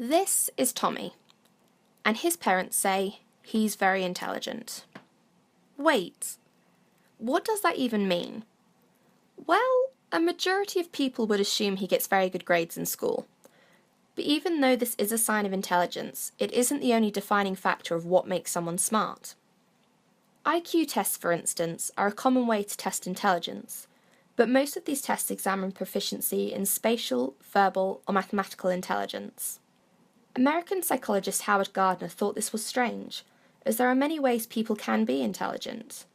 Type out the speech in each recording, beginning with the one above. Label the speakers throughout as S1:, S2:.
S1: This is Tommy, and his parents say he's very intelligent. Wait, what does that even mean? Well, a majority of people would assume he gets very good grades in school. But even though this is a sign of intelligence, it isn't the only defining factor of what makes someone smart. IQ tests, for instance, are a common way to test intelligence, but most of these tests examine proficiency in spatial, verbal, or mathematical intelligence. American psychologist Howard Gardner thought this was strange, as there are many ways people can be intelligent.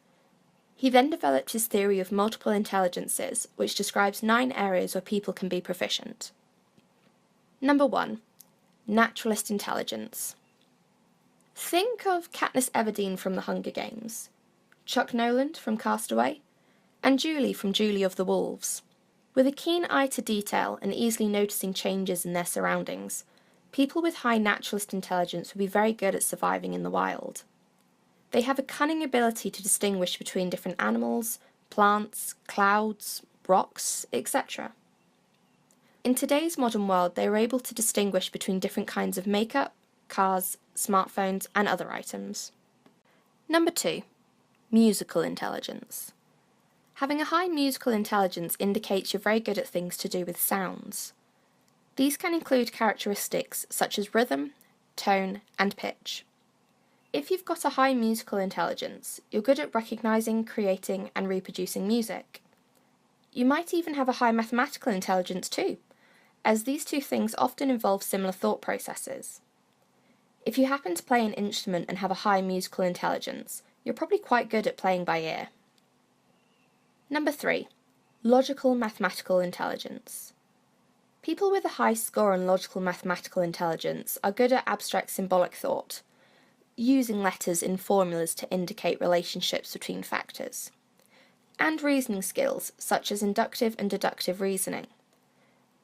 S1: He then developed his theory of multiple intelligences, which describes 9 areas where people can be proficient. Number 1. Naturalist intelligence. Think of Katniss Everdeen from The Hunger Games, Chuck Noland from Castaway, and Julie from Julie of the Wolves. With a keen eye to detail and easily noticing changes in their surroundings, people with high naturalist intelligence will be very good at surviving in the wild. They have a cunning ability to distinguish between different animals, plants, clouds, rocks, etc. In today's modern world, they are able to distinguish between different kinds of makeup, cars, smartphones, and other items. Number 2. Musical intelligence. Having a high musical intelligence indicates you're very good at things to do with sounds. These can include characteristics such as rhythm, tone, and pitch. If you've got a high musical intelligence, you're good at recognizing, creating, and reproducing music. You might even have a high mathematical intelligence too, as these two things often involve similar thought processes. If you happen to play an instrument and have a high musical intelligence, you're probably quite good at playing by ear. Number 3. Logical mathematical intelligence. People with a high score on logical mathematical intelligence are good at abstract symbolic thought, using letters in formulas to indicate relationships between factors, and reasoning skills such as inductive and deductive reasoning.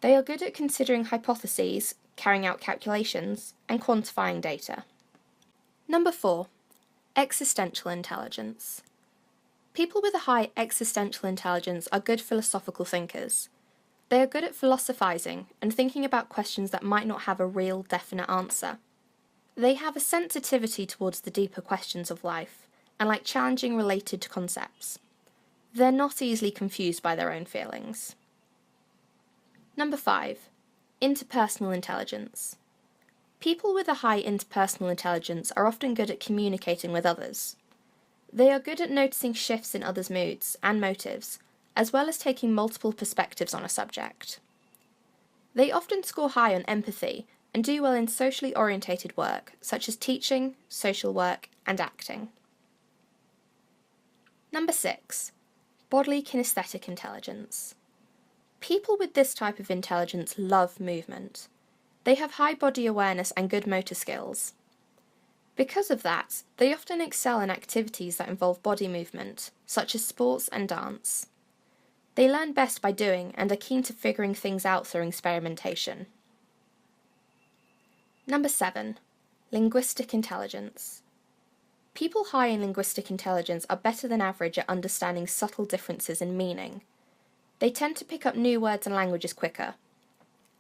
S1: They are good at considering hypotheses, carrying out calculations, and quantifying data. Number 4. Existential intelligence. People with a high existential intelligence are good philosophical thinkers. They are good at philosophizing and thinking about questions that might not have a real, definite answer. They have a sensitivity towards the deeper questions of life and like challenging related concepts. They're not easily confused by their own feelings. Number 5. Interpersonal intelligence. People with a high interpersonal intelligence are often good at communicating with others. They are good at noticing shifts in others' moods and motives, as well as taking multiple perspectives on a subject. They often score high on empathy and do well in socially orientated work, such as teaching, social work, and acting. Number 6. Bodily kinesthetic intelligence. People with this type of intelligence love movement. They have high body awareness and good motor skills. Because of that, they often excel in activities that involve body movement, such as sports and dance. They learn best by doing and are keen to figuring things out through experimentation. Number 7. Linguistic intelligence. People high in linguistic intelligence are better than average at understanding subtle differences in meaning. They tend to pick up new words and languages quicker.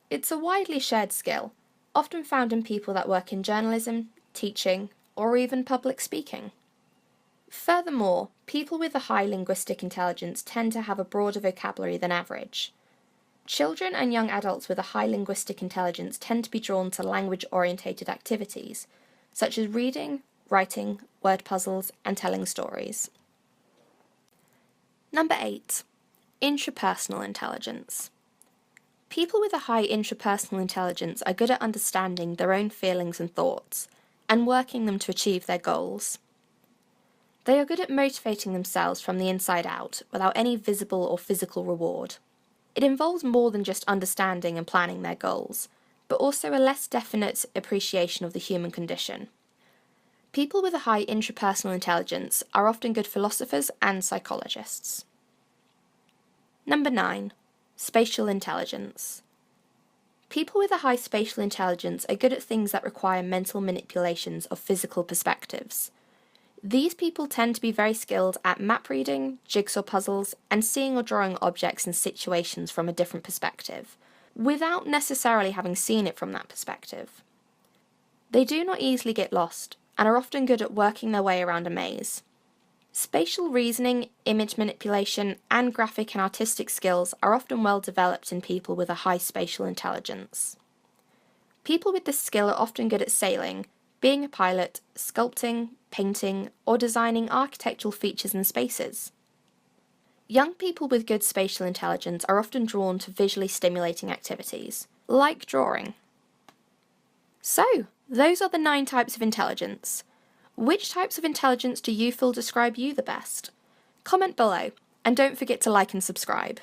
S1: It's a widely shared skill, often found in people that work in journalism, teaching, or even public speaking. Furthermore, people with a high linguistic intelligence tend to have a broader vocabulary than average. Children and young adults with a high linguistic intelligence tend to be drawn to language-orientated activities, such as reading, writing, word puzzles, and telling stories. Number 8. Intrapersonal intelligence. People with a high intrapersonal intelligence are good at understanding their own feelings and thoughts, and working them to achieve their goals. They are good at motivating themselves from the inside out without any visible or physical reward. It involves more than just understanding and planning their goals, but also a less definite appreciation of the human condition. People with a high intrapersonal intelligence are often good philosophers and psychologists. Number 9. Spatial intelligence. People with a high spatial intelligence are good at things that require mental manipulations of physical perspectives. These people tend to be very skilled at map reading, jigsaw puzzles, and seeing or drawing objects and situations from a different perspective, without necessarily having seen it from that perspective. They do not easily get lost and are often good at working their way around a maze. Spatial reasoning, image manipulation, and graphic and artistic skills are often well developed in people with a high spatial intelligence. People with this skill are often good at sailing, being a pilot, sculpting, painting, or designing architectural features and spaces. Young people with good spatial intelligence are often drawn to visually stimulating activities, like drawing. So, those are the 9 types of intelligence. Which types of intelligence do you feel describe you the best? Comment below, and don't forget to like and subscribe.